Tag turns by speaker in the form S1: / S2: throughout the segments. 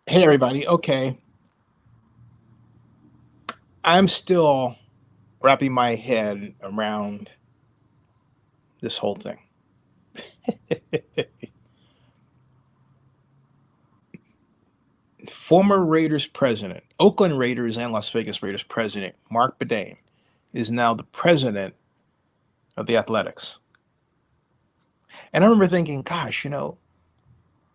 S1: Hey, everybody. Okay. I'm still wrapping my head around this whole thing. Former Raiders president, Oakland Raiders and Las Vegas Raiders president, Marc Badain, is now the president of the Athletics. And I remember thinking, gosh,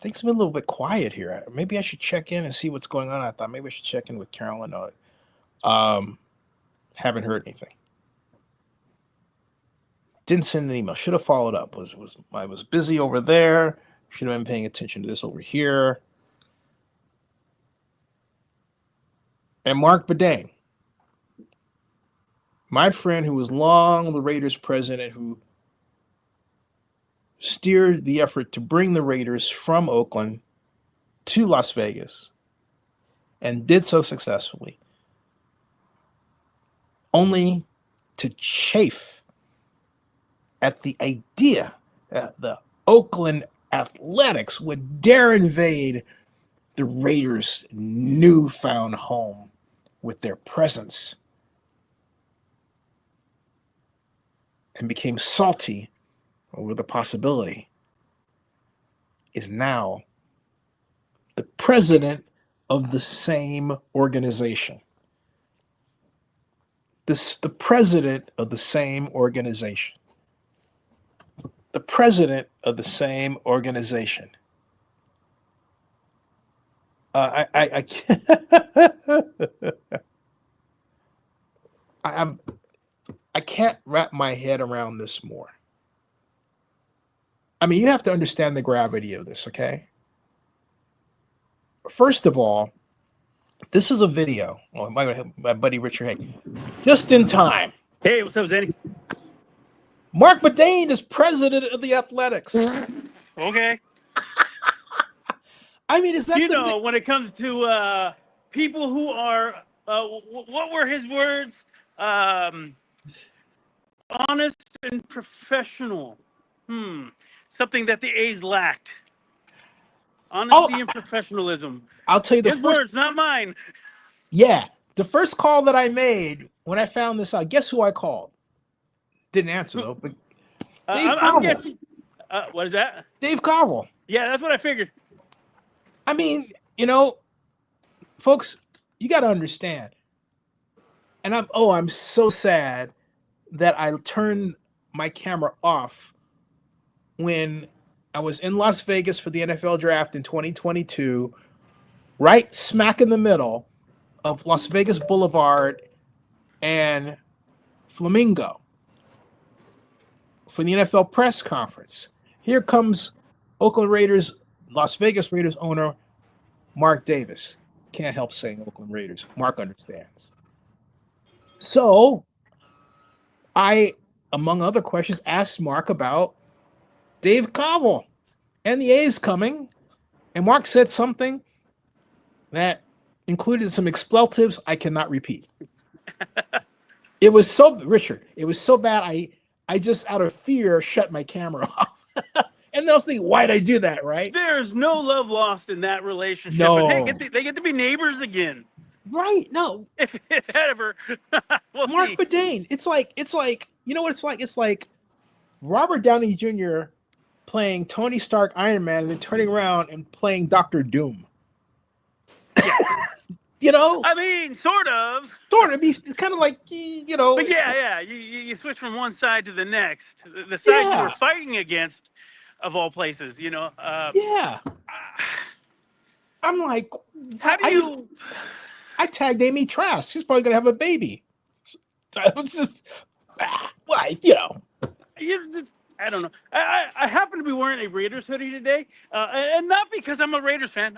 S1: things have been a little bit quiet here. Maybe I should check in and see what's going on. I thought maybe I should check in with Carolyn. Um, haven't heard anything. Didn't send an email. Should have followed up. I was busy over there. Should have been paying attention to this over here. And Marc Badain, my friend who was long the Raiders president, who steered the effort to bring the Raiders from Oakland to Las Vegas and did so successfully, only to chafe at the idea that the Oakland Athletics would dare invade the Raiders' newfound home with their presence, and became salty over the possibility, is now the president of the same organization. The president of the same organization. The president of the same organization. I can't. I can't wrap my head around this more. I mean, you have to understand the gravity of this, okay? First of all, this is a video. Oh, my buddy Richard Hay. Just in time.
S2: Hey, what's up, Zanny?
S1: Marc Badain is president of the Athletics.
S2: Okay.
S1: I mean, is that
S2: when it comes to people who are what were his words? Honest and professional. Something that the A's lacked. Honesty and professionalism.
S1: I'll tell you
S2: his words, not mine.
S1: Yeah, the first call that I made when I found this out, guess who I called? Didn't answer though, but Dave
S2: I'm guessing. What is that?
S1: Dave Cobble.
S2: Yeah, that's what I figured.
S1: I mean, folks, you got to understand. And I'm so sad that I turned my camera off when I was in Las Vegas for the NFL draft in 2022, right smack in the middle of Las Vegas Boulevard and Flamingo for the NFL press conference. Here comes Oakland Raiders, Las Vegas Raiders owner Mark Davis. Can't help saying Oakland Raiders. Mark understands. So I, among other questions, asked Mark about Dave Cobble and the A's coming. And Mark said something that included some expletives I cannot repeat. It was so, Richard, it was so bad I just out of fear shut my camera off. And I was thinking, why'd I do that, right?
S2: There's no love lost in that relationship.
S1: No.
S2: But hey, they get to be neighbors again.
S1: Right. No.
S2: If that ever we'll
S1: Marc
S2: see.
S1: Badain. It's like, you know what it's like? It's like Robert Downey Jr. playing Tony Stark Iron Man and then turning around and playing Dr. Doom.
S2: Yeah. I mean, sort of.
S1: It's kind of like,
S2: But yeah. You switch from one side to the next. The side you were fighting against, of all places,
S1: Yeah. I'm like,
S2: how do you?
S1: I tagged Amy Trask. She's probably gonna have a baby. It's just, why,
S2: I don't know. I happen to be wearing a Raiders hoodie today, and not because I'm a Raiders fan.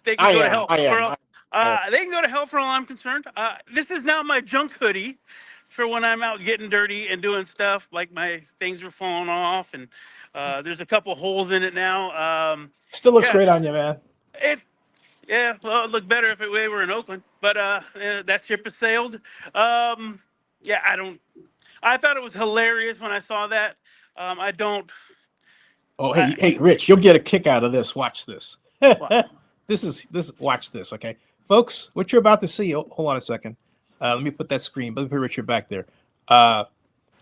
S2: They can go to hell. They can go to hell for all I'm concerned. This is now my junk hoodie for when I'm out getting dirty and doing stuff. Like my things are falling off, and there's a couple holes in it now.
S1: Still looks great on you, man.
S2: Well, it'd look better if we were in Oakland, but that ship has sailed. I thought it was hilarious when I saw that. I don't.
S1: Oh, hey, Rich, you'll get a kick out of this. Watch this. Watch this, okay, folks. What you're about to see. Hold on a second. Let me put that screen. Let me put Richard back there. Let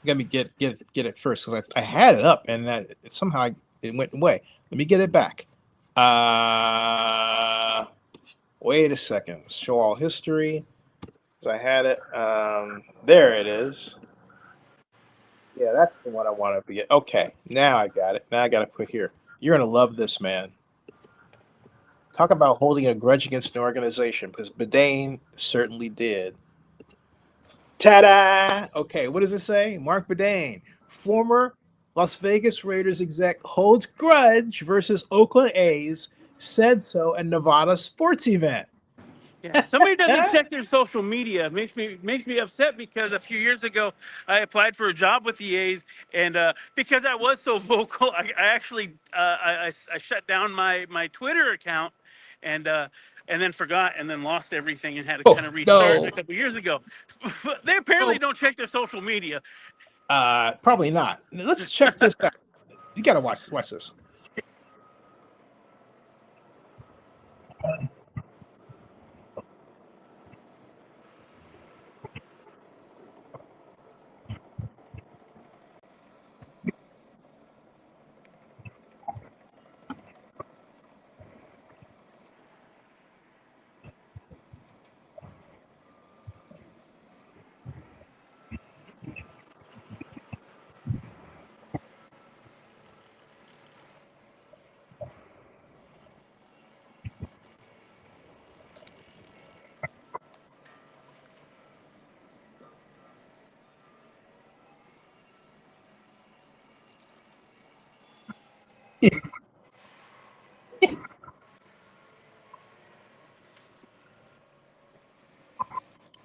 S1: me get it first because I had it up and that somehow it went away. Let me get it back. Wait a second. Show all history. I had it. There it is. Yeah, that's the one I want to be. Okay, now I got it. Now I got to put here. You're gonna love this, man. Talk about holding a grudge against an organization, because Badain certainly did. Ta-da! Okay, what does it say? Marc Badain, former Las Vegas Raiders exec, holds grudge versus Oakland A's, said so at Nevada sports event.
S2: Yeah, somebody doesn't check their social media makes me upset, because a few years ago I applied for a job with the A's, and because I was so vocal, I actually I shut down my Twitter account, and then forgot, and then lost everything, and had to kind of restart a couple years ago. They apparently don't check their social media.
S1: Probably not. Let's check this out. You gotta watch this.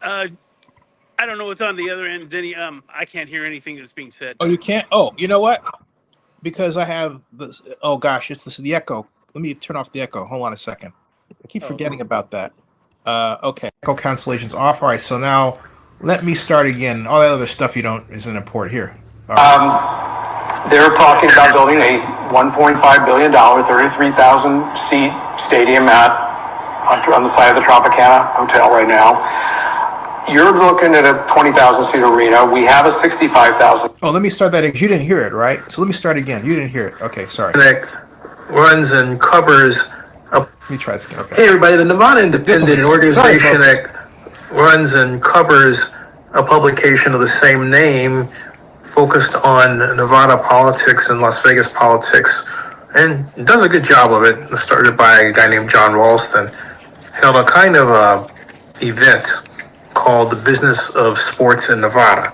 S2: I don't know what's on the other end, Denny. I can't hear anything that's being said.
S1: Oh, you can't? Oh, you know what? Because I have this. Oh gosh, it's the echo. Let me turn off the echo. Hold on a second. I keep forgetting about that. Okay, echo cancellation's off. All right, so now let me start again. All that other stuff isn't important here.
S3: They're talking about building a $1.5 billion, 33,000 seat stadium on the side of the Tropicana Hotel right now. You're looking at a 20,000 seat arena. We have a 65,000.
S1: Oh, let me start that again. You didn't hear it, right? So let me start again. You didn't hear it. Okay, sorry.
S4: That runs and covers.
S1: Let me try this again. Okay.
S4: Hey, everybody. The Nevada Independent, an organization that runs and covers a publication of the same name, focused on Nevada politics and Las Vegas politics, and does a good job of it. Started by a guy named John Ralston. Held a kind of event called The Business of Sports in Nevada.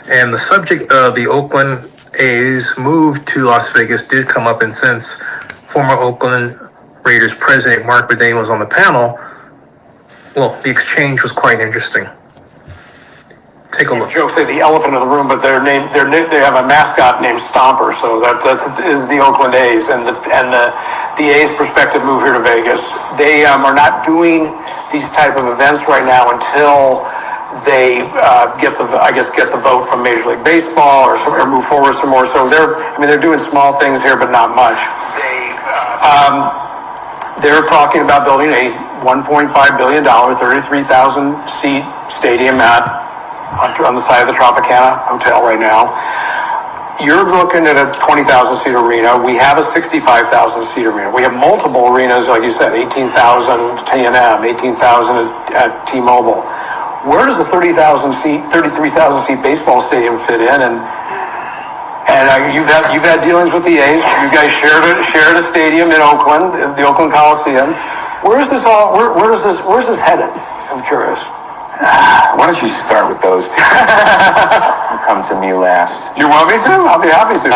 S4: And the subject of the Oakland A's move to Las Vegas did come up, and since former Oakland Raiders president Marc Badain was on the panel, well, the exchange was quite interesting. Take a look.
S3: Jokes say the elephant in the room, but they have a mascot named Stomper, so that is the Oakland A's, and the A's prospective move here to Vegas. They are not doing these type of events right now until they get the vote from Major League Baseball or move forward some more. So they're doing small things here, but not much. They're talking about building a $1.5 billion, 33,000 seat stadium on the side of the Tropicana Hotel right now. You're looking at a 20,000 seat arena. We have a 65,000 seat arena. We have multiple arenas, like you said, 18,000 T&M, 18,000 at T-Mobile. Where does the 33,000 seat baseball stadium fit in? And you've had dealings with the A's. You guys shared a stadium in Oakland, the Oakland Coliseum. Where's this headed? I'm curious.
S5: Why don't you start with those two? Come to me last.
S3: You want me to? I'll be happy to.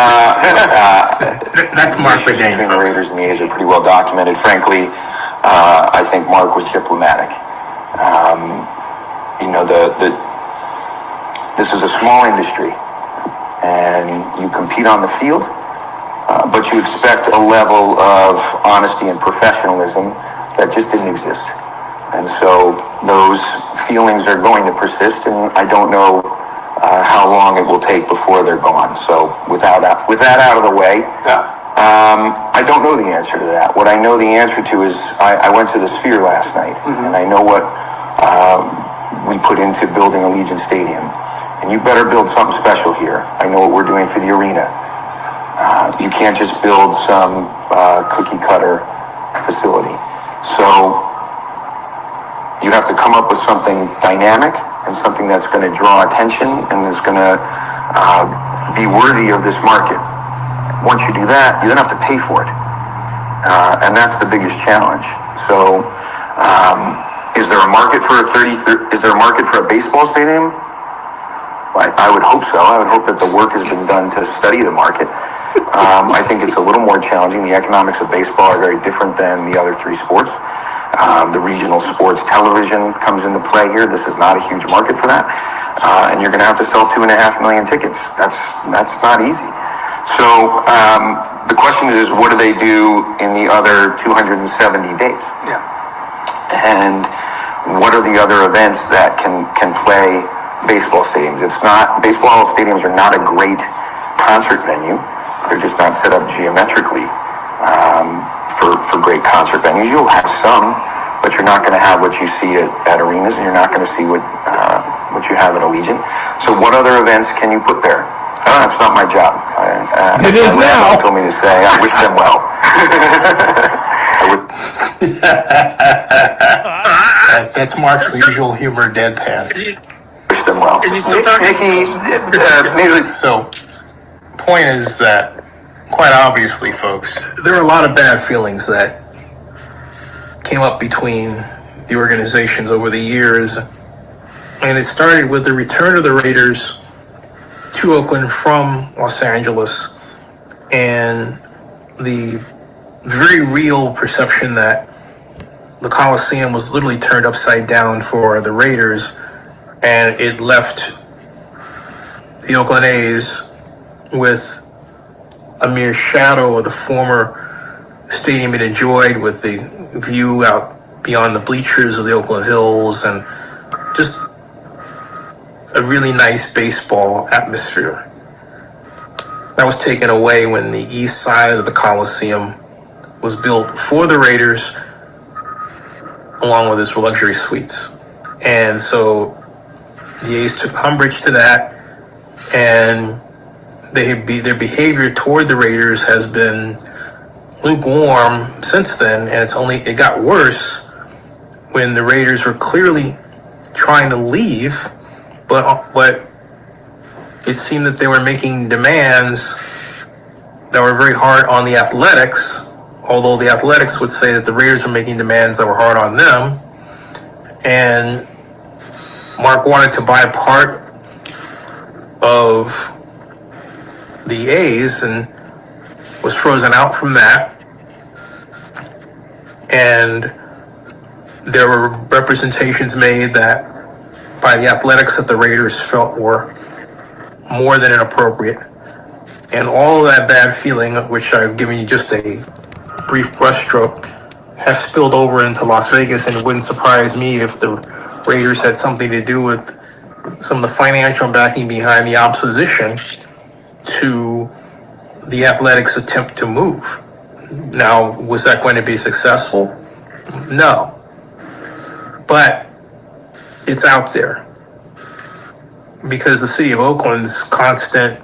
S4: That's Marc Badain.
S5: Between the Raiders and the A's are pretty well documented. Frankly, I think Marc was diplomatic. This is a small industry, and you compete on the field, but you expect a level of honesty and professionalism that just didn't exist. And so those feelings are going to persist, and I don't know how long it will take before they're gone. So with that out of the way, I I don't know the answer to that. What I know the answer to is I went to the Sphere last night, and I know what we put into building Allegiant Stadium. And you better build something special here. I know what we're doing for the arena. You can't just build some cookie cutter facility. So you have to come up with something dynamic and something that's going to draw attention and is going to be worthy of this market. Once you do that, you then have to pay for it. And that's the biggest challenge. So is there a market for a baseball stadium? I would hope so. I would hope that the work has been done to study the market. I think it's a little more challenging. The economics of baseball are very different than the other three sports. The regional sports television comes into play here. This is not a huge market for that. And you're going to have to sell 2.5 million tickets. That's not easy. So the question is, what do they do in the other 270 dates?
S3: Yeah.
S5: And what are the other events that can play baseball stadiums? Baseball stadiums are not a great concert venue. They're just not set up geometrically for great concert venues. You'll have some, but you're not going to have what you see at arenas, and you're not going to see what you have at Allegiant. So what other events can you put there? It's not my job.
S1: It is now.
S5: Told me to say, I wish them well.
S4: That's Mark's usual humor, deadpan.
S5: Wish them well.
S4: So, point is that, quite obviously, folks, there are a lot of bad feelings that came up between the organizations over the years, and it started with the return of the Raiders to Oakland from Los Angeles, and the very real perception that the Coliseum was literally turned upside down for the Raiders, and it left the Oakland A's with a mere shadow of the former stadium it enjoyed, with the view out beyond the bleachers of the Oakland Hills and just a really nice baseball atmosphere. That was taken away when the east side of the Coliseum was built for the Raiders, along with its luxury suites. And so the A's took umbrage to that, and their behavior toward the Raiders has been lukewarm since then, and it got worse when the Raiders were clearly trying to leave, but it seemed that they were making demands that were very hard on the Athletics, although the Athletics would say that the Raiders were making demands that were hard on them. And Mark wanted to buy part of the A's and was frozen out from that. And there were representations made that by the Athletics that the Raiders felt were more than inappropriate. And all of that bad feeling, which I've given you just a brief brushstroke, has spilled over into Las Vegas, and it wouldn't surprise me if the Raiders had something to do with some of the financial backing behind the opposition to the Athletics' attempt to move. Now, was that going to be successful? No. But it's out there because the city of Oakland's constant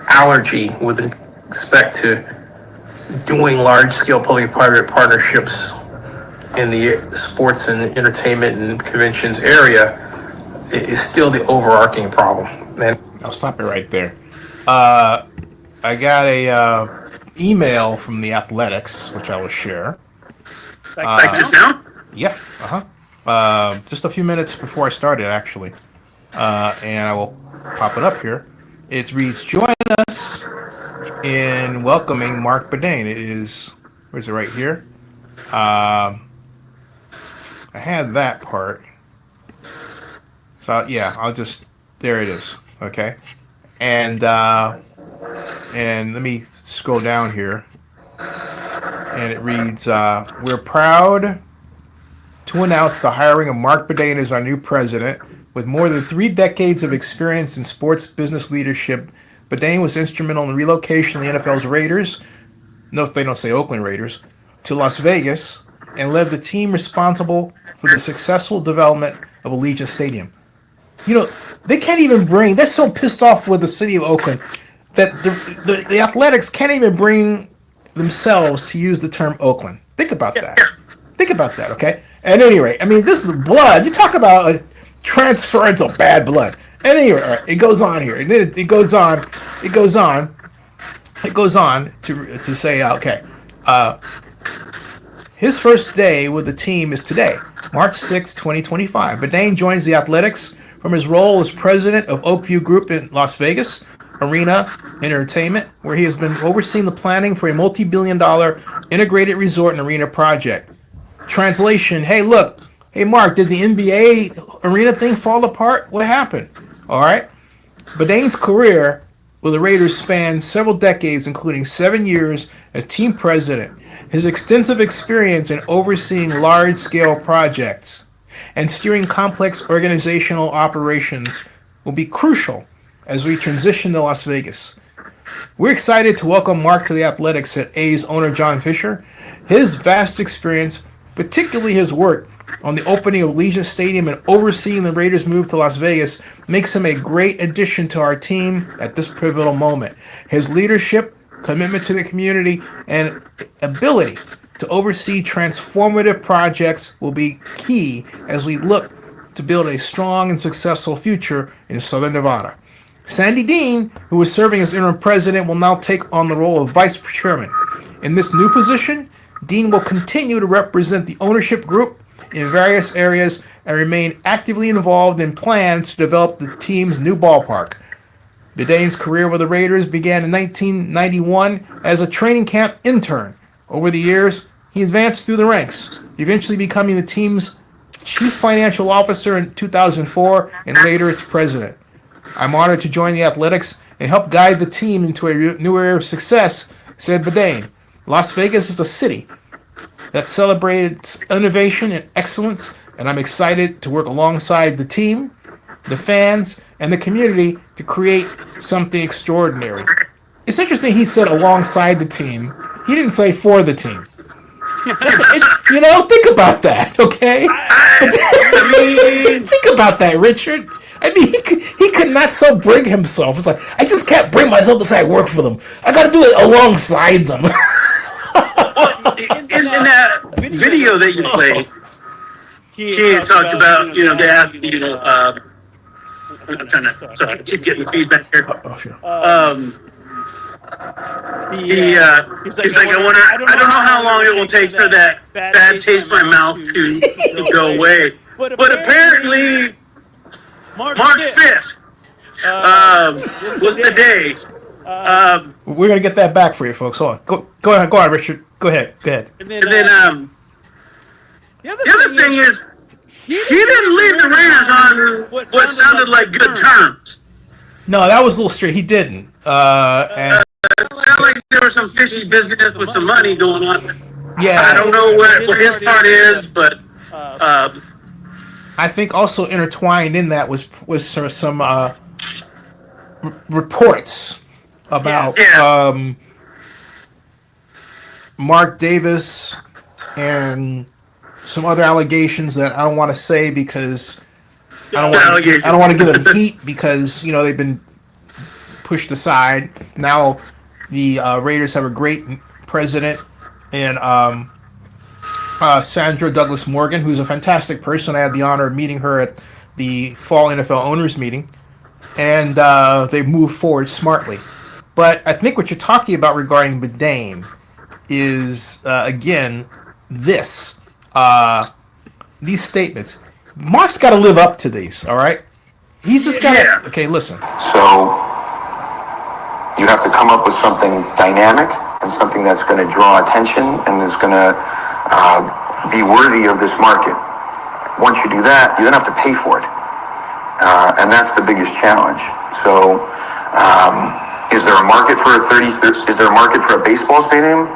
S4: allergy with respect to doing large-scale public-private partnerships in the sports and entertainment and conventions area is still the overarching problem. And
S1: I'll stop it right there. I got a email from the Athletics, which I will share.
S2: Like just now?
S1: Yeah. Just a few minutes before I started, actually. And I will pop it up here. It reads, join us in welcoming Marc Badain. It is, where's it right here? I had that part. So yeah, there it is. Okay. And let me scroll down here. And it reads, we're proud to announce the hiring of Marc Badain as our new president. With more than 3 decades of experience in sports business leadership, Badain was instrumental in the relocation of the NFL's Raiders, no, they don't say Oakland Raiders, to Las Vegas, and led the team responsible for the successful development of Allegiant Stadium. You know, they can't even bring, they're so pissed off with the city of Oakland that the Athletics can't even bring themselves to use the term Oakland. Think about that. Think about that, okay? At any rate, I mean, this is blood. You talk about a transference of bad blood. At any rate, it goes on here. And then it goes on to say, okay, his first day with the team is today, March 6, 2025. Badain joins the Athletics from his role as president of Oakview Group in Las Vegas Arena Entertainment, where he has been overseeing the planning for a multi-billion-dollar integrated resort and arena project. Translation, hey, look, hey, Mark, did the NBA arena thing fall apart? What happened? All right. Badain's career with the Raiders spans several decades, including 7 years as team president. His extensive experience in overseeing large-scale projects and steering complex organizational operations will be crucial as we transition to Las Vegas. We're excited to welcome Mark to the Athletics, said A's owner John Fisher. His vast experience, particularly his work on the opening of Allegiant Stadium and overseeing the Raiders' move to Las Vegas, makes him a great addition to our team at this pivotal moment. His leadership, commitment to the community, and ability to oversee transformative projects will be key as we look to build a strong and successful future in Southern Nevada. Sandy Dean, who is serving as interim president, will now take on the role of vice chairman. In this new position, Dean will continue to represent the ownership group in various areas and remain actively involved in plans to develop the team's new ballpark. Badain's career with the Raiders began in 1991 as a training camp intern. Over the years, he advanced through the ranks, eventually becoming the team's chief financial officer in 2004 and later its president. I'm honored to join the Athletics and help guide the team into a new era of success, said Badain. Las Vegas is a city that celebrates innovation and excellence, and I'm excited to work alongside the team, the fans, and the community to create something extraordinary. It's interesting he said alongside the team. He didn't say for the team. Think about that, okay? Think about that, Richard. I mean, he could not so bring himself. It's like, I just can't bring myself to say I work for them. I got to do it alongside them.
S2: Well, in that video that you played, he talked about, they asked, I'm trying to, sorry, I keep getting feedback here.
S1: Oh, sure.
S2: He's like, I don't know how long it will take for that bad taste in my mouth to go away. But apparently, March 5th was the day.
S1: We're going to get that back for you, folks. Hold on. Go ahead, Richard. Go ahead.
S2: And then the other thing is, he didn't leave the Raiders on what sounded like good terms.
S1: No, that was a little straight. He didn't. And
S2: it sounded like there was some fishy business with some money going on.
S1: Yeah.
S2: I don't know what his part is, but
S1: I think also intertwined in that was some reports about Mark Davis and some other allegations that I don't want to say because I don't want to give them heat because they've been pushed aside. Now the Raiders have a great president and Sandra Douglas Morgan, who's a fantastic person. I had the honor of meeting her at the fall NFL owners meeting, and they moved forward smartly. But I think what you're talking about regarding Badain is again these statements. Mark's got to live up to these. All right, he's just got to. Okay, listen.
S5: So you have to come up with something dynamic and something that's going to draw attention and is going to be worthy of this market. Once you do that, you then have to pay for it, and that's the biggest challenge. So, is there a market for Is there a market for a baseball stadium?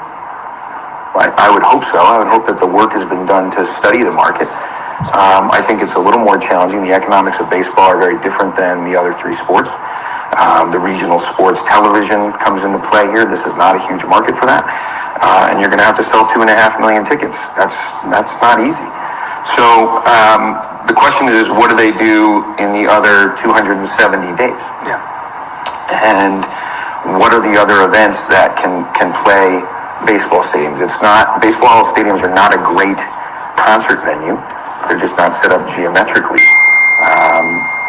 S5: I would hope so. I would hope that the work has been done to study the market. I think it's a little more challenging. The economics of baseball are very different than the other three sports. The regional sports television comes into play here. This is not a huge market for that. And you're going to have to sell 2.5 million tickets. That's not easy. So the question is, what do they do in the other 270 days?
S3: Yeah.
S5: And what are the other events that can play baseball stadiums? Baseball stadiums are not a great concert venue. They're just not set up geometrically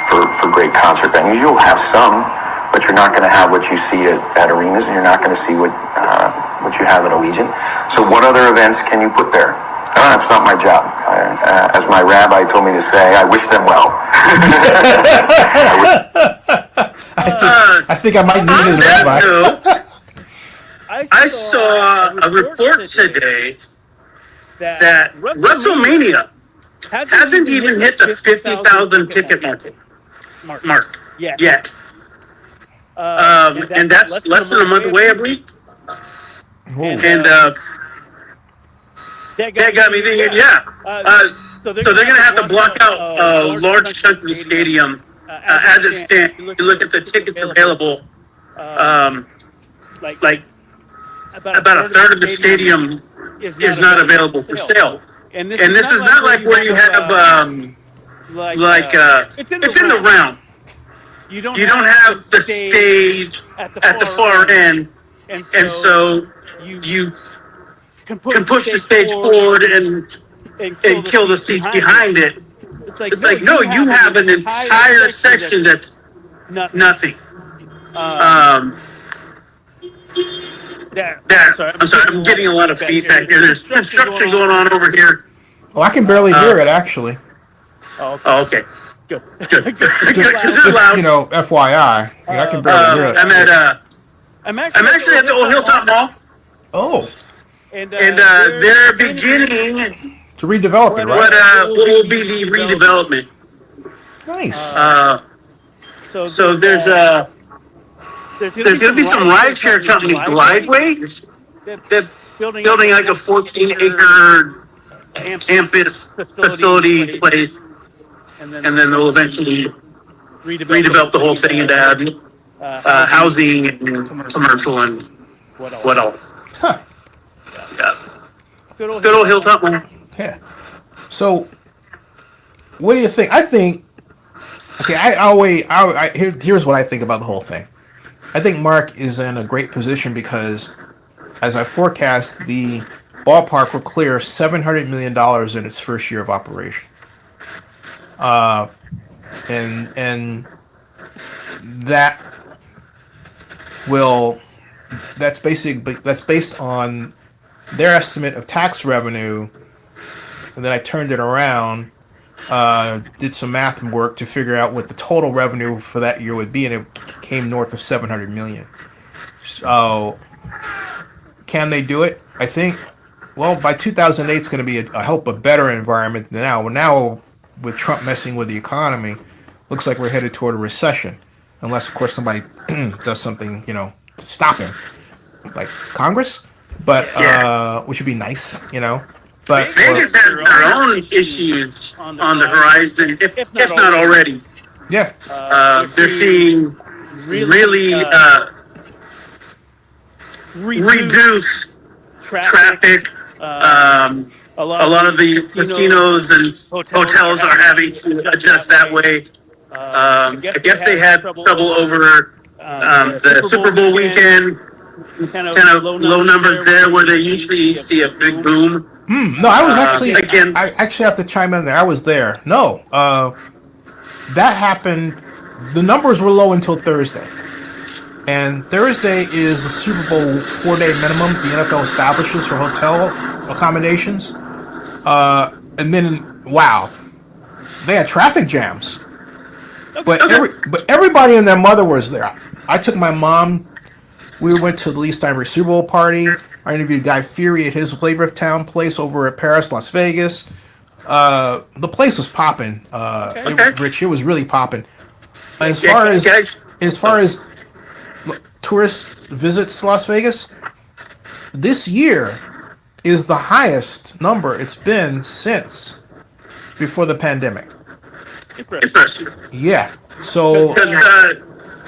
S5: for great concert venues. You'll have some, but you're not going to have what you see at arenas, and you're not going to see what you have at Allegiant. So what other events can you put there? That's not my job. As my rabbi told me to say, I wish them well.
S4: I think I might need his rabbi.
S6: I saw a report today that WrestleMania hasn't even hit the 50,000 ticket mark yet. And that's less than a month away, I believe. And that got me thinking, so they're going to have to block out a large chunk of the stadium as it stands. You look at the tickets available, like about a third of the stadium is not available for sale. And this is not like where you have, it's in the round. You don't have the stage at the far end, and so you can push the stage forward and kill the seats behind it. It's like, no, you have an entire section that's nothing. I'm sorry, I'm getting a lot of feedback here. There's construction going on over here.
S4: Oh, I can barely hear it, actually.
S6: Oh, okay. Good.
S4: Just, FYI. I can barely hear it.
S6: I'm actually at the old Hilltop Mall.
S4: Oh.
S6: And they're beginning
S4: to redevelop it, right?
S6: What will be the redevelopment.
S4: Nice.
S6: So there's going to be some rideshare company, Glideway, that's building like a 14-acre campus facility place, and then they'll eventually redevelop the whole thing into housing and commercial and what else.
S4: Huh.
S6: Yeah. Good old Hilltop Mall.
S4: Yeah. So, what do you think? I think. Okay, here's what I think about the whole thing. I think Mark is in a great position because, as I forecast, the ballpark will clear $700 million in its first year of operation. And that's based on their estimate of tax revenue, and then I turned it around, did some math work to figure out what the total revenue for that year would be, and it came north of $700 million. So, can they do it? I think. Well, by 2008, it's going to be I hope a better environment than now. Well, now with Trump messing with the economy, looks like we're headed toward a recession, unless of course somebody does something, to stop him, like Congress. But which would be nice, But
S6: Vegas has their own issues on the horizon, if not already.
S4: Yeah,
S6: they're seeing really reduced traffic. A lot of the casinos and hotels are having to adjust that way. I guess they had trouble over the Super Bowl weekend. Kind of low numbers there, where they usually see a big boom.
S4: No, I was actually I actually have to chime in there. I was there. No, that happened. The numbers were low until Thursday, and Thursday is the Super Bowl 4-day minimum the NFL establishes for hotel accommodations. And then wow, they had traffic jams. But everybody and their mother was there. I took my mom. We went to the Least Time Super Bowl party. I interviewed Guy Fieri at his Flavor of Town place over at Paris, Las Vegas. The place was popping. Rich, it was really popping. As far as tourist visits to Las Vegas, this year is the highest number it's been since before the pandemic.
S6: Interesting.
S4: Yeah. So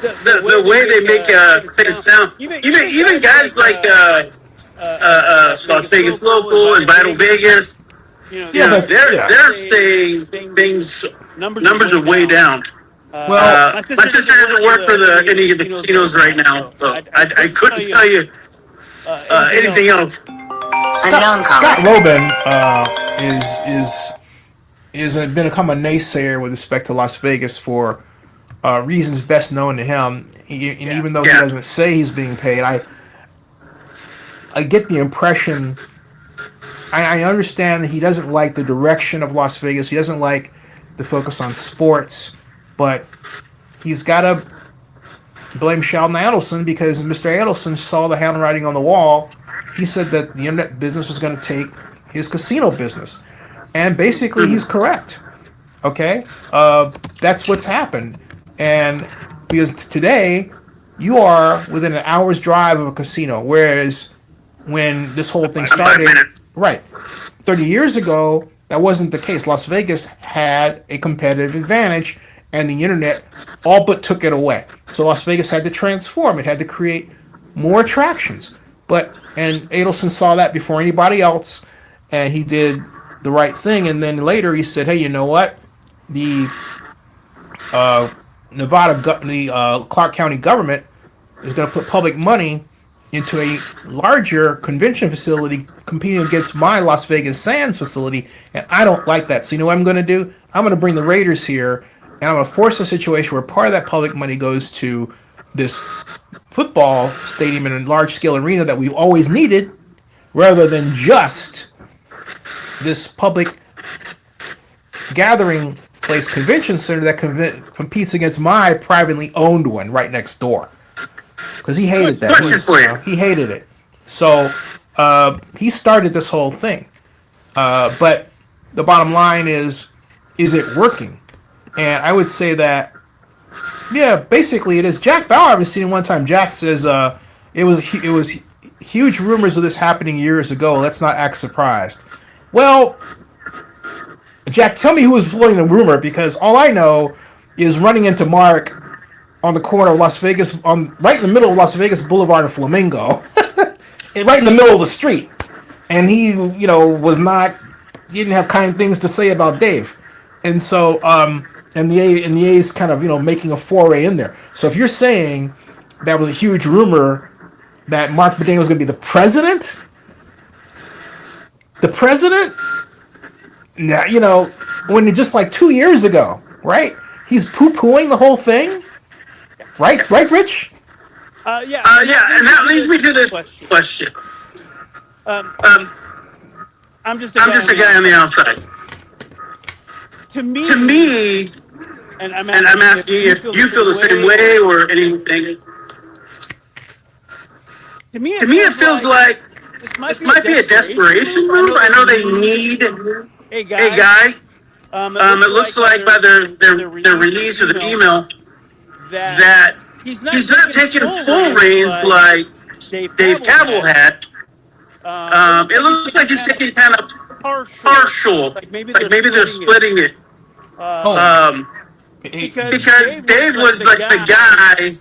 S2: the way they make things sound. Even guys like Las Vegas Local and Vital Vegas, they're saying things numbers are way down.
S1: Well,
S2: My sister doesn't work for any of the casinos right now, so I couldn't tell you anything else.
S1: Scott Robin is become a naysayer with respect to Las Vegas for reasons best known to him. Even though he doesn't say he's being paid, I get the impression. I understand that he doesn't like the direction of Las Vegas. He doesn't like the focus on sports, but he's got to blame Sheldon Adelson because Mr. Adelson saw the handwriting on the wall. He said that the internet business was going to take his casino business, and basically he's correct. Okay, that's what's happened, and because today you are within an hour's drive of a casino, whereas when this whole thing started, right, 30 years ago, that wasn't the case. Las Vegas had a competitive advantage, and the internet all but took it away. So Las Vegas had to transform. It had to create more attractions. And Adelson saw that before anybody else, and he did the right thing. And then later he said, "Hey, you know what? The Clark County government is going to put public money into a larger convention facility competing against my Las Vegas Sands facility, and I don't like that. So you know what I'm going to do? I'm going to bring the Raiders here, and I'm going to force a situation where part of that public money goes to this football stadium in a large-scale arena that we've always needed, rather than just this public gathering place convention center that competes against my privately owned one right next door." Because he hated that. He hated it. So he started this whole thing. But the bottom line is it working? And I would say that, yeah, basically it is. Jack Bauer, I've seen one time. Jack says it was huge rumors of this happening years ago. Let's not act surprised. Well, Jack, tell me who was floating the rumor, because all I know is running into Mark on the corner of Las Vegas, right in the middle of Las Vegas Boulevard and Flamingo, and right in the middle of the street. And he, he didn't have kind things to say about Dave. And so, and the A's kind of, making a foray in there. So if you're saying that was a huge rumor that Marc Badain was going to be the president, now, when just like 2 years ago, right? He's poo-pooing the whole thing. Right, Rich?
S2: Yeah, and that leads me to this question. I'm just a guy on the outside. To me, and I'm asking if you feel the same way or anything. To me, it feels like this might be a desperation move. I know they need a guy. It looks like by their release of the email that he's not taking full reins like Dave Cavill had. It looks like he's taking kind of partial. Like maybe they're splitting it. Because Dave was like the guy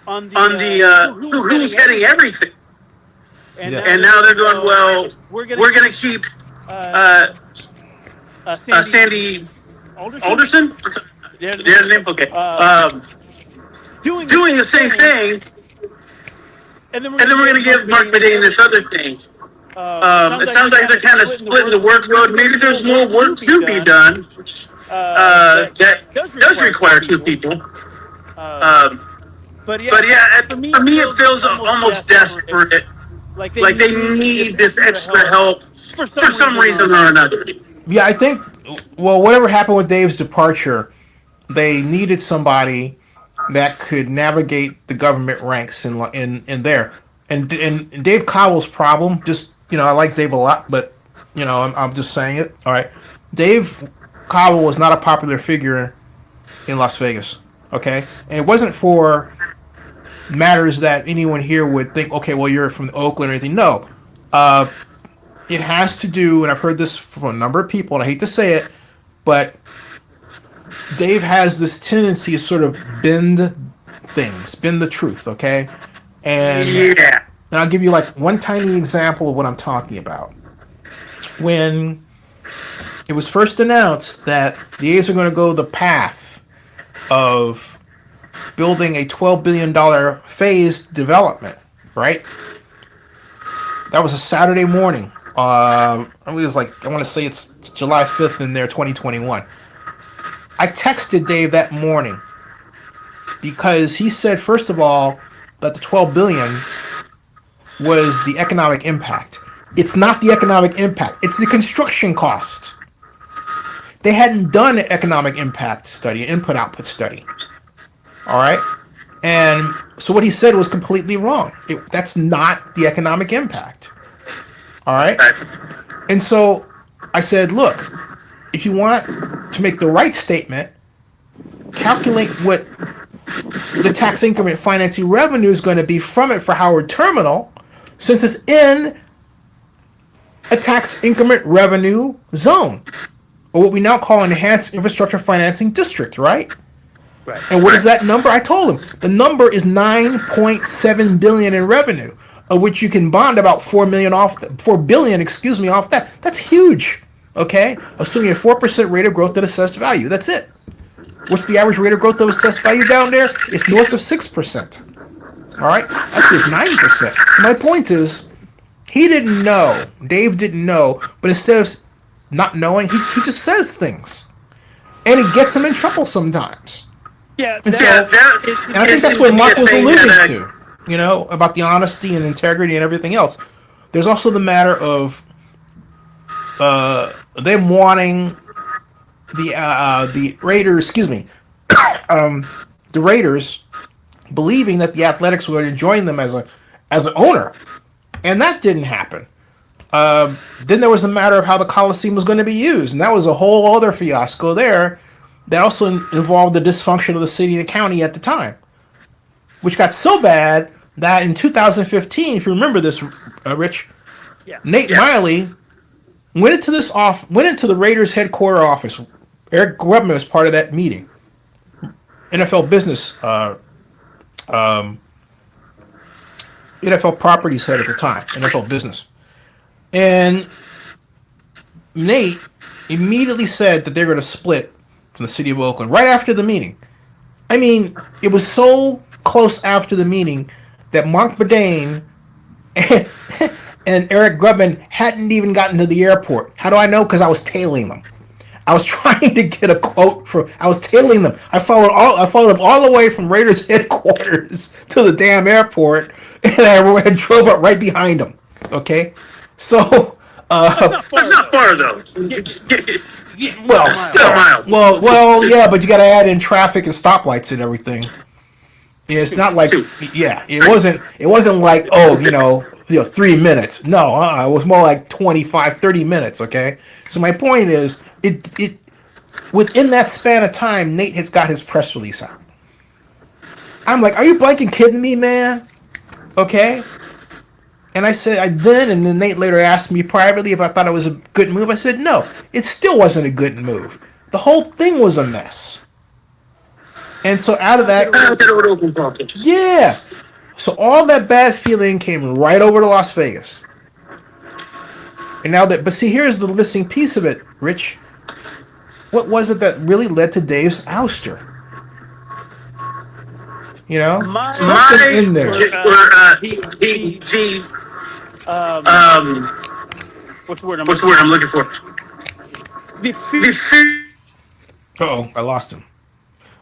S2: on the who was getting everything. And now they're going, well, we're going to keep Sandy Alderson? There's his name? Okay. Doing the same thing, and then we're going to give Marc Badain this other thing. It sounds like they're kind of splitting the workload. Maybe there's more work to be done that does require two people. But yeah, for me it feels almost desperate. Like they need this extra help for some reason or another.
S1: Yeah, I think, whatever happened with Dave's departure, they needed somebody that could navigate the government ranks in there. And Dave Cowell's problem, just, I like Dave a lot, but, I'm just saying it. All right. Dave Cowell was not a popular figure in Las Vegas. Okay. And it wasn't for matters that anyone here would think, okay, well, you're from Oakland or anything. No. It has to do, and I've heard this from a number of people, and I hate to say it, but Dave has this tendency to sort of bend things, been the truth, okay? And I'll give you like one tiny example of what I'm talking about. When it was first announced that the A's are going to go the path of building a $12 billion phased development, right? That was a Saturday morning. It was like, I want to say it's July 5th in there, 2021. I texted Dave that morning because he said, first of all, that the 12 billion was the economic impact. It's not the economic impact. It's the construction cost. They hadn't done an economic impact study, an input-output study. All right? And so what he said was completely wrong. That's not the economic impact. All right? And so I said, look, if you want to make the right statement, calculate what the tax increment financing revenue is going to be from it for Howard Terminal, since it's in a tax increment revenue zone, or what we now call an enhanced infrastructure financing district, right?
S2: Right.
S1: And what is that number? I told him the number is 9.7 billion in revenue, of which you can bond about 4 billion off that. That's huge. Okay, assuming a 4% rate of growth at assessed value. That's it. What's the average rate of growth of assessed value down there? It's north of 6%. All right, actually it's 9%. So my point is, he didn't know. Dave didn't know, but instead of not knowing, he just says things, and it gets him in trouble sometimes.
S2: Yeah,
S1: And I think that's what Mark was alluding to, you know, about the honesty and integrity and everything else. There's also the matter of them wanting the Raiders, the Raiders believing that the Athletics were going to join them as an owner, and that didn't happen. Then there was a matter of how the Coliseum was going to be used, and that was a whole other fiasco there. That also involved the dysfunction of the city and the county at the time, which got so bad that in 2015, if you remember this, Rich, Nate Miley went into the Raiders headquarters office. Eric Grubman was part of that meeting. NFL business, NFL properties head at the time, NFL business, and Nate immediately said that they're going to split from the city of Oakland right after the meeting. I mean, it was so close after the meeting that Marc Badain and Eric Grubman hadn't even gotten to the airport. How do I know? Because I was tailing them. I was trying to get a quote I was tailing them. I followed them all the way from Raiders headquarters to the damn airport, and I drove up right behind them. Okay, so
S6: That's not far though.
S1: well, still, well, yeah, but you got to add in traffic and stoplights and everything. Yeah, it's not like, yeah, it wasn't like, 3 minutes. No, it was more like 25, 30 minutes. Okay, so my point is, it within that span of time, Nate has got his press release out. I'm like, are you blanking kidding me, man? Okay. And I said, and then Nate later asked me privately if I thought it was a good move. I said, no, it still wasn't a good move. The whole thing was a mess. And so out of that, yeah. So all that bad feeling came right over to Las Vegas. And now but see, here's the missing piece of it, Rich. What was it that really led to Dave's ouster? You know, something in there.
S2: What's the word
S6: I'm looking for?
S1: Uh-oh, I lost him.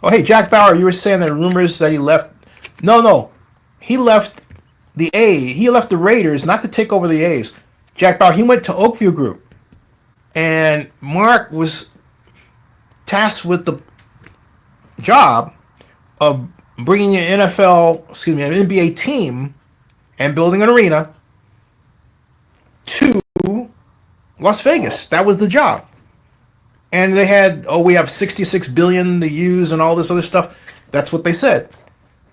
S1: Oh, hey, Jack Bauer, you were saying there are rumors that he left. No. He left He left the Raiders not to take over the A's. Jack Bauer, he went to Oakview Group. And Mark was tasked with the job of bringing an NBA team and building an arena to Las Vegas. That was the job. And they had, we have 66 billion to use and all this other stuff. That's what they said.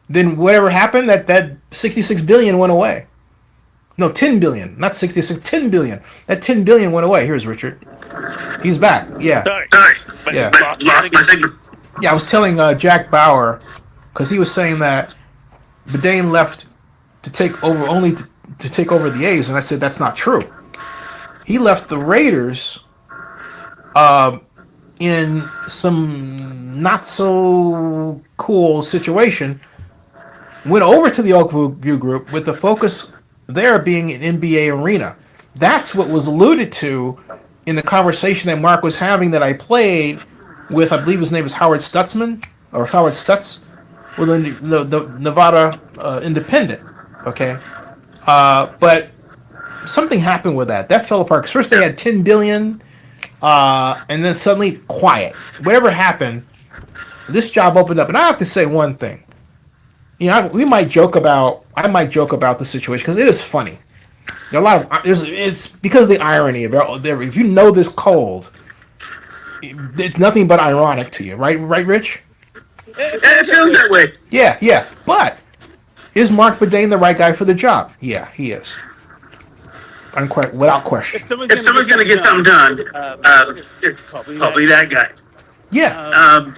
S1: Then whatever happened, that 66 billion went away. No, 10 billion, not 66, 10 billion. That 10 billion went away. Here's Richard. He's back. Yeah.
S2: Sorry.
S1: Yeah.
S6: Lost my signal.
S1: Yeah, I was telling Jack Bauer because he was saying that Badain left to take over only to take over the A's, and I said that's not true. He left the Raiders in some not so cool situation. Went over to the Oakview Group with the focus there being an NBA arena. That's what was alluded to in the conversation that Mark was having that I played with, I believe his name is Howard Stutzman, or Howard Stutz, with the Nevada Independent. Okay. But something happened with that. That fell apart. First they had 10 billion, and then suddenly quiet. Whatever happened, this job opened up. And I have to say one thing. You know, I might joke about the situation because it is funny. There are a lot of it's because of the irony of it. If you know this cold, it's nothing but ironic to you, right? Right, Rich?
S6: It feels that way.
S1: Yeah. But is Marc Badain the right guy for the job? Yeah, he is. Without question.
S6: If someone's going to get something done, it's probably that guy.
S1: Yeah.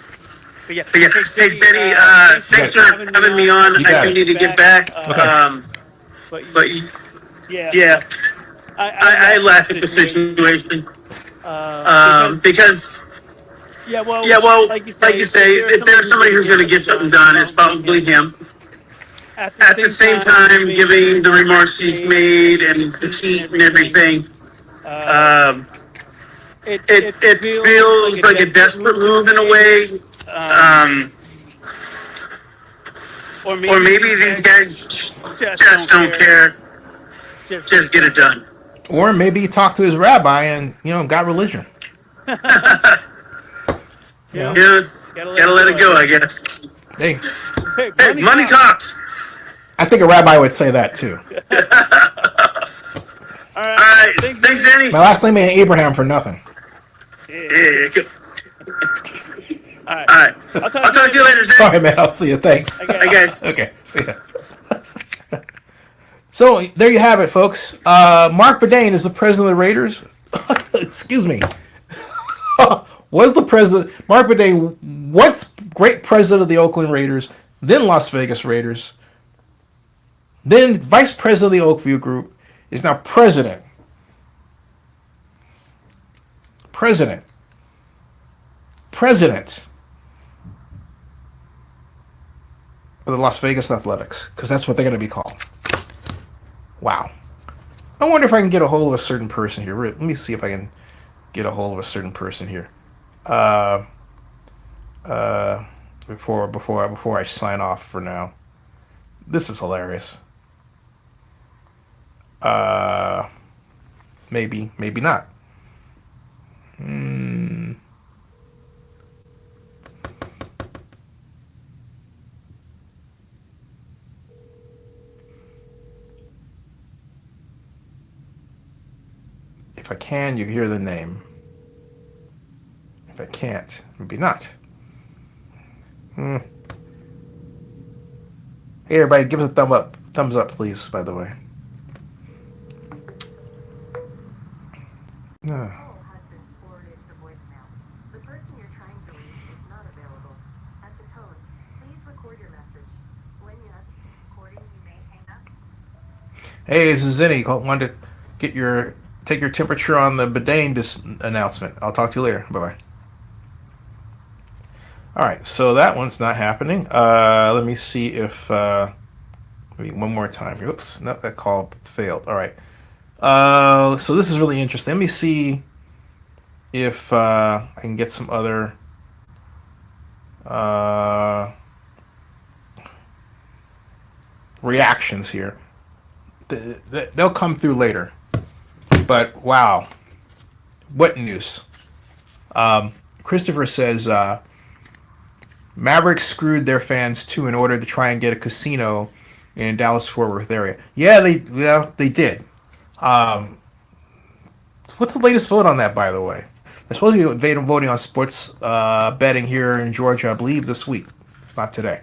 S6: But yeah, hey, Benny, thanks for having me on. I do need to get back.
S1: Okay.
S6: But yeah, I laugh at the situation because well, like you say, if there's somebody who's going to get something done, it's probably him. At the same time, giving the remarks he's made and the heat and everything, it feels like a desperate move in a way. Or maybe these guys just don't care. Just get it done.
S1: Or maybe he talked to his rabbi and got religion.
S6: Yeah, gotta let it go, I guess.
S1: Hey,
S6: money talks.
S1: I think a rabbi would say that too.
S6: All right. Thanks, Danny.
S1: My last name ain't Abraham for nothing.
S6: Yeah. All right. I'll talk to you later, Zach.
S1: All right, man. I'll see you. Thanks.
S6: Bye, guys.
S1: Okay. See ya. So there you have it, folks. Marc Badain is the president of the Raiders. Excuse me. Was the president Marc Badain once great president of the Oakland Raiders, then Las Vegas Raiders, then vice president of the Oakview Group, is now president. President of the Las Vegas Athletics, because that's what they're going to be called. Wow. I wonder if I can get a hold of a certain person here. Let me see if I can get a hold of a certain person here. Before I sign off for now. This is hilarious. Maybe not. If I can, you hear the name. If I can't, maybe not. Hey, everybody, give us a thumbs up, please, by the way. Hey, this is Zinni. Wanted to take your temperature on the Badain announcement. I'll talk to you later. Bye-bye. All right, so that one's not happening. Let me see if maybe one more time. Oops, no, that call failed. All right. So this is really interesting. Let me see if I can get some other reactions here. They'll come through later. But wow, what news? Christopher says Mavericks screwed their fans too in order to try and get a casino in Dallas-Fort Worth area. Yeah, they did. What's the latest vote on that, by the way? They're supposed to be voting on sports betting here in Georgia, I believe, this week. Not today.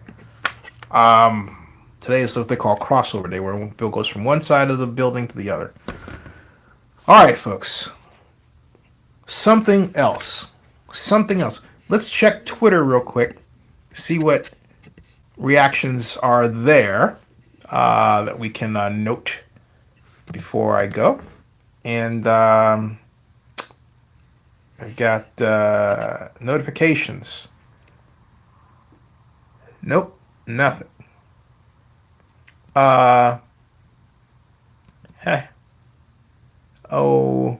S1: Today is what they call crossover day, where Bill goes from one side of the building to the other. All right, folks. Something else. Let's check Twitter real quick. See what reactions are there that we can note before I go. And I got notifications. Nope, nothing. Hey. Oh,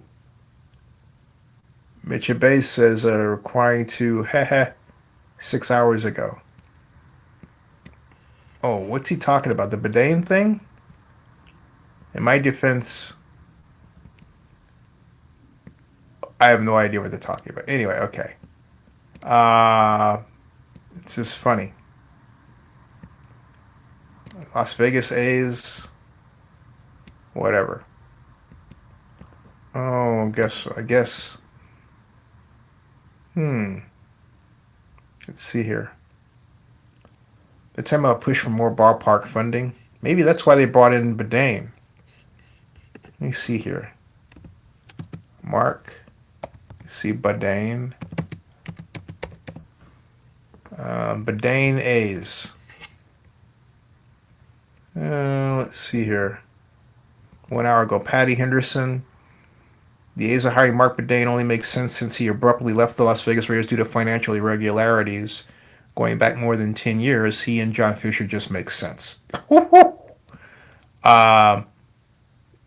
S1: Mitch Bay says requiring to 6 hours ago. Oh, what's he talking about? The Badain thing? In my defense, I have no idea what they're talking about. Anyway, okay. It's just funny. Las Vegas A's, whatever. Oh, I guess. Let's see here. They're talking about push for more ballpark funding. Maybe that's why they brought in Badain. Let me see here. Marc. See Badain. Badain A's. Let's see here. 1 hour ago, Patty Henderson. The A's are hiring Marc Badain only makes sense since he abruptly left the Las Vegas Raiders due to financial irregularities. Going back more than 10 years, he and John Fisher just make sense.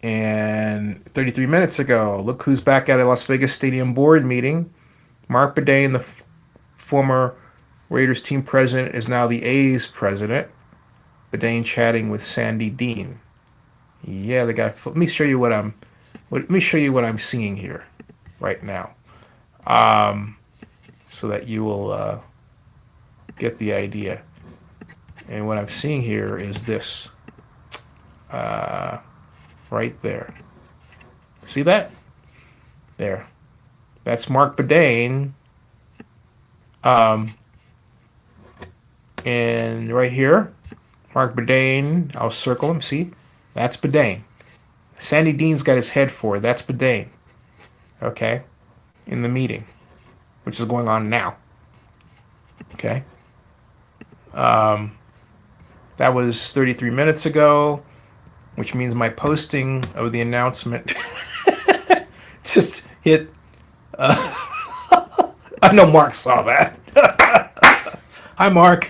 S1: And 33 minutes ago, look who's back at a Las Vegas Stadium board meeting. Marc Badain, the former Raiders team president, is now the A's president. Badain chatting with Sandy Dean. Yeah, they got. Let me show you what I'm seeing here, right now, so that you will get the idea. And what I'm seeing here is this, right there. See that? There. That's Marc Badain. And right here, Marc Badain. I'll circle him. See? That's Badain. Sandy Dean's got his head forward. That's Badain. Okay? In the meeting, which is going on now. Okay? That was 33 minutes ago, which means my posting of the announcement just hit. I know Mark saw that. Hi, Mark.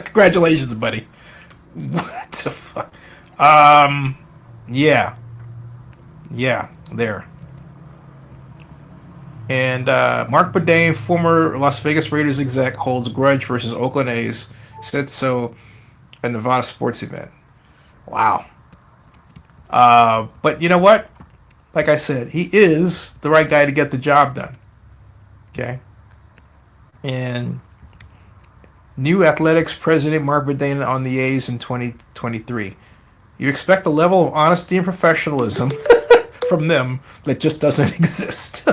S1: Congratulations, buddy. What the fuck? Yeah, there. And Marc Badain, former Las Vegas Raiders exec, holds grudge versus Oakland A's. Said so at Nevada sports event. Wow. But you know what? Like I said, he is the right guy to get the job done. Okay. And new athletics president Marc Badain on the A's in 2023. You expect a level of honesty and professionalism from them that just doesn't exist.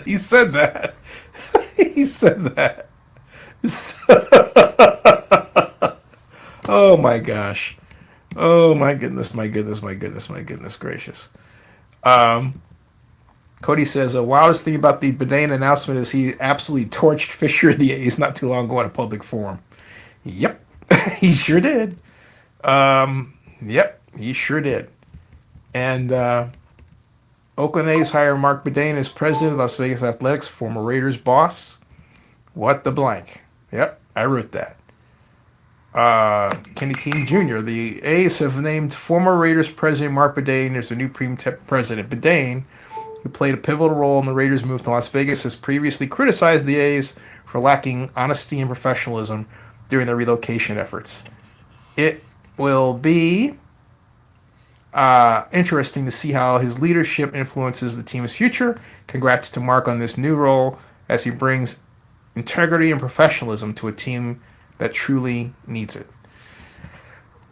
S1: He said that. He said that. Oh my gosh. Oh my goodness, my goodness, my goodness, my goodness gracious. Cody says, the wildest thing about the Badain announcement is he absolutely torched Fisher of the A's not too long ago at a public forum. Yep, he sure did. Yep, he sure did. And Oakland A's hire Marc Badain as president of Las Vegas Athletics, former Raiders boss. What the blank? Yep, I wrote that. Kenny King Jr. The A's have named former Raiders president Marc Badain as the new president. Badain, who played a pivotal role in the Raiders' move to Las Vegas, has previously criticized the A's for lacking honesty and professionalism during their relocation efforts. It will be interesting to see how his leadership influences the team's future. Congrats to Mark on this new role as he brings integrity and professionalism to a team that truly needs it.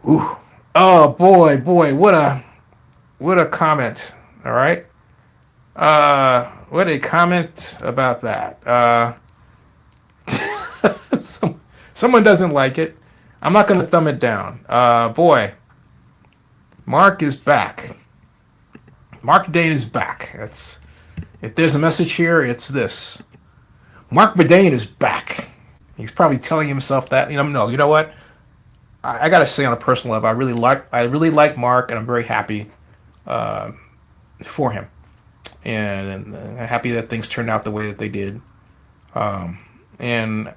S1: Ooh. Oh boy, what a comment. All right. What a comment about that. Someone doesn't like it. I'm not going to thumb it down. Boy, Mark is back. Marc Badain is back. If there's a message here, it's this. Marc Badain is back. He's probably telling himself that, no, you know what? I gotta say on a personal level, I really like Mark, and I'm very happy for him, and happy that things turned out the way that they did. And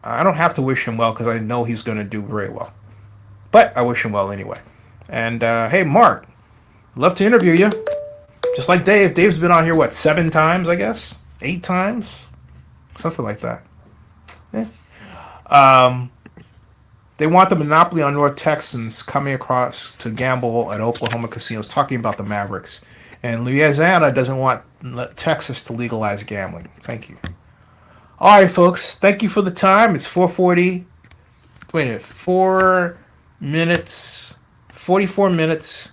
S1: I don't have to wish him well because I know he's going to do very well. But I wish him well anyway. And hey, Mark, love to interview you. Just like Dave. Dave's been on here, what, 7 times, I guess? 8 times? Something like that. Yeah. They want the monopoly on North Texans coming across to gamble at Oklahoma casinos, talking about the Mavericks. And Louisiana doesn't want Texas to legalize gambling. Thank you. All right, folks. Thank you for the time. It's 4:40. Wait a minute. 4 minutes, 44 minutes,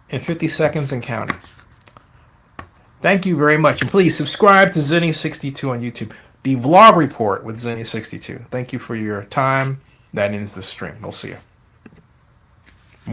S1: and 50 seconds and counting. Thank you very much. And please subscribe to Zenny62 on YouTube. The vlog report with Zenny62. Thank you for your time. That ends the stream. We'll see you.